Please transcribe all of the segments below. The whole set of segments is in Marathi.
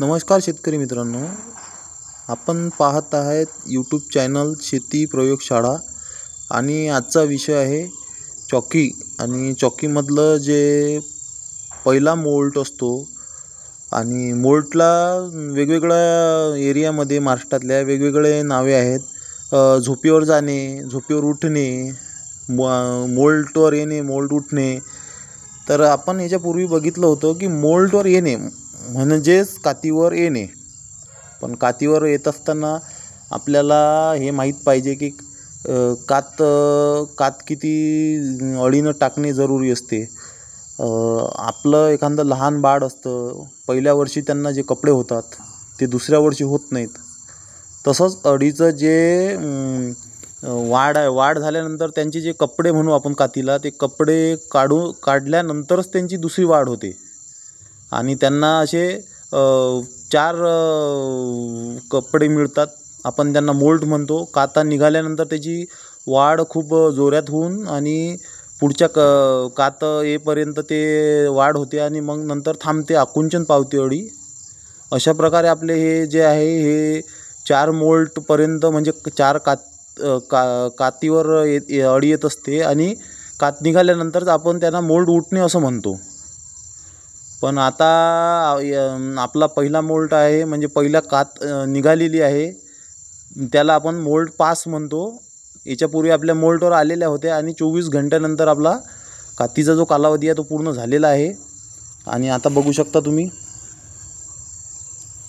नमस्कार शेतकरी मित्रांनो, आपण पाहत आहेत यूट्यूब चॅनल शेती प्रयोगशाळा आणि आजचा विषय आहे चॉकी. आणि चॉकीमधलं जे पहिला मोल्ट असतो आणि मोल्टला वेगवेगळ्या एरियामध्ये महाराष्ट्रातल्या वेगवेगळे नावे आहेत. झोपेवर जाणे, झोपेवर उठणे, मोल्टवर येणे, मोल्ट उठणे. तर आपण याच्यापूर्वी बघितलं होतं की मोल्टवर येणे म्हणजेच कातीवर येणे. पण कातीवर येत असताना आपल्याला हे माहीत पाहिजे की कात किती अळीनं टाकणे जरुरी असते. आपलं एखादं लहान बाळ असतं, पहिल्या वर्षी त्यांना जे कपडे होतात ते दुसऱ्या वर्षी होत नाहीत. तसंच अळीचं जे वाढ झाल्यानंतर त्यांचे जे कपडे म्हणू आपण कातीला, ते कपडे काढल्यानंतरच त्यांची दुसरी वाढ होते. आणि त्यांना असे 4 कपडे मिळतात, आपण त्यांना मोल्ट म्हणतो. काता निघाल्यानंतर त्याची वाढ खूप जोरात होऊन आणि पुढच्या कात येईपर्यंत ते वाढ होते आणि मग नंतर थांबते, आकुंचन पावते अळी. अशा प्रकारे आपले हे जे आहे हे 4 मोल्टपर्यंत म्हणजे 4 कातीवर अळी येत असते आणि कात निघाल्यानंतरच आपण त्यांना मोल्ट उठणे असं म्हणतो. पण आता आपला पहिला मोल्ट आहे म्हणजे पहिला कात निघालेली आहे, त्याला आपण मोल्ट पास म्हणतो. याच्यापूर्वी आपल्या मोल्टवर आलेल्या होत्या आणि 24 घंट्यानंतर आपला कातीचा जो कालावधी आहे तो पूर्ण झालेला आहे. आणि आता बघू शकता तुम्ही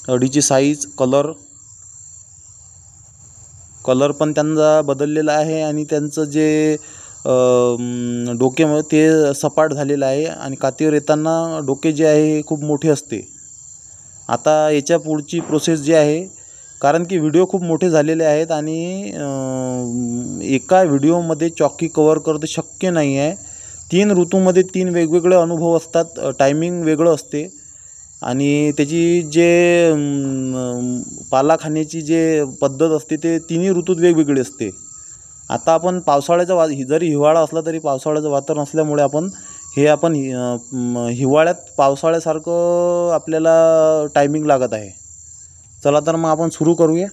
अळीची साईज, कलर पण त्यांचा बदललेला आहे आणि त्यांचं जे डोक्यामध्ये ते सपाट झालेलं आहे आणि कातीवर येताना डोके जे आहे हे खूप मोठे असते. आता याच्या पुढची प्रोसेस जी आहे, कारण की व्हिडिओ खूप मोठे झालेले आहेत आणि एका व्हिडिओमध्ये चॉकी कवर करणं शक्य नाही आहे. 3 ऋतूमध्ये 3 वेगवेगळे अनुभव असतात, टायमिंग वेगळं असते आणि त्याची जे पाला खाण्याची जे पद्धत असते ते तिन्ही ऋतूत वेगवेगळी असते. आता आपण पावसाळ्याचा जरी हिवाळा असला तरी पावसाळ्याचं वातावरण असल्यामुळे आपण हिवाळ्यात पावसाळ्यासारखं आपल्याला टायमिंग लागत आहे. चला तर मग आपण सुरू करूया.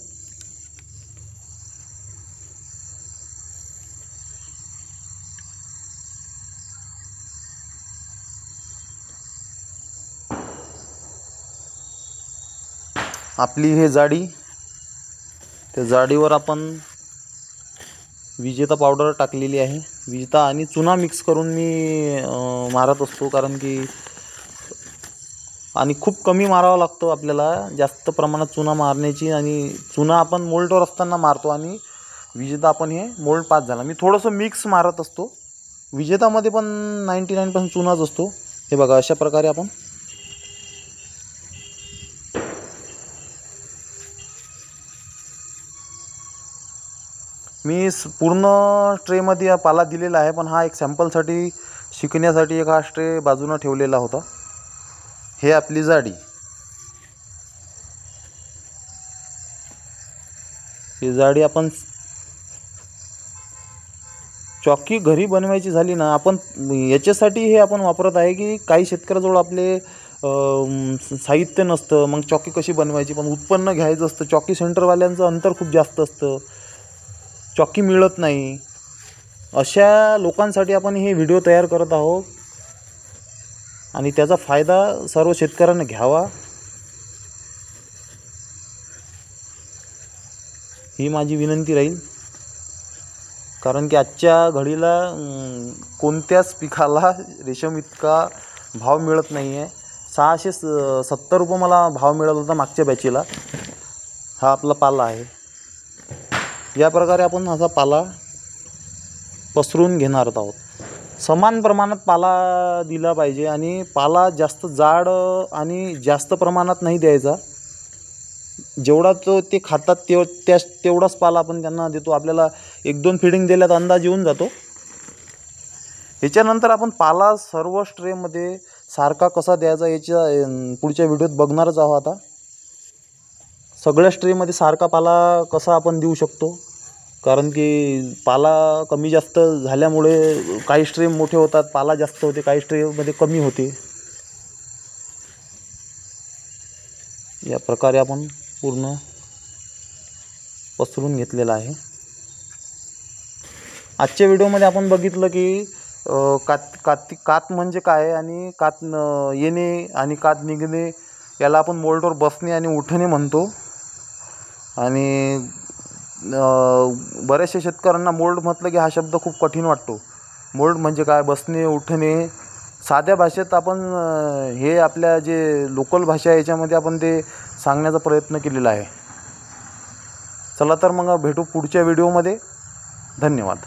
आपली हे जाडी, त्या जाडीवर आपण विजेता पावडर टाकलेली आहे. विजेता आणि चुना मिक्स करून मी मारत असतो, कारण की आणि खूप कमी मारावा लागतो आपल्याला, जास्त प्रमाणात चुना मारण्याची. आणि चुना आपण मोल्टवर असताना मारतो आणि विजेता आपण हे मोल्ट पास झाला. मी थोडंसं मिक्स मारत असतो. विजेतामध्ये पण 99% चुनाच असतो. हे बघा, अशा प्रकारे आपण मी पूर्ण ट्रेमध्ये पाला दिलेला आहे, पण हा एक सॅम्पलसाठी शिकण्यासाठी एक हा ट्रे बाजूनं ठेवलेला होता. हे आपली जाडी, ही जाडी आपण चॉकी घरी बनवायची झाली ना, आपण याच्यासाठी हे आपण वापरत आहे की काही शेतकऱ्याजवळ आपले साहित्य नसतं, मग चॉकी कशी बनवायची, पण उत्पन्न घ्यायचं असतं. चॉकी सेंटरवाल्यांचं अंतर खूप जास्त असतं, चॉकी मिळत नाही. अशा लोकांसाठी आपण हे व्हिडिओ तयार करत आहोत आणि त्याचा फायदा सर्व शेतकऱ्यांना घ्यावा ही माझी विनंती राहील. कारण की आजच्या घडीला कोणत्याच पिकाला रेशम इतका भाव मिळत नाही आहे. 670 रुपये मला भाव मिळत होता मागच्या बॅचीला. हा आपला पाला आहे. या प्रकारे आपण असा पाला पसरून घेणार आहोत. समान प्रमाणात पाला दिला पाहिजे आणि पाला जास्त जाड आणि जास्त प्रमाणात नाही द्यायचा. जेवढा ते खातात तेवढाच पाला आपण त्यांना देतो. आपल्याला 1-2 फिडिंग दिल्यात अंदाज येऊन जातो. याच्यानंतर आपण पाला सर्व स्ट्रेमध्ये सारखा कसा द्यायचा याच्या पुढच्या व्हिडिओत बघणारच आहोत. आता सगळ्या स्ट्रेमध्ये सारखा पाला कसा आपण देऊ शकतो, कारण की पाला कमी जास्त झाल्यामुळे काही स्ट्रे मोठे होतात, पाला जास्त होते, काही स्ट्रेमध्ये कमी होते. या प्रकारे आपण पूर्ण पसरून घेतलेला आहे. आजच्या व्हिडिओमध्ये आपण बघितलं की कात म्हणजे काय आणि कात येणे आणि कात निघणे याला आपण मोल्डवर बसणे आणि उठणे म्हणतो. आणि बऱ्याचशा शेतकऱ्यांना मोल्ड म्हटलं की हा शब्द खूप कठीण वाटतो. मोल्ड म्हणजे काय, बसणे उठणे. साध्या भाषेत आपण हे आपल्या जे लोकल भाषा आहे याच्यामध्ये आपण ते सांगण्याचा प्रयत्न केलेला आहे. चला तर मग भेटू पुढच्या व्हिडिओमध्ये. धन्यवाद.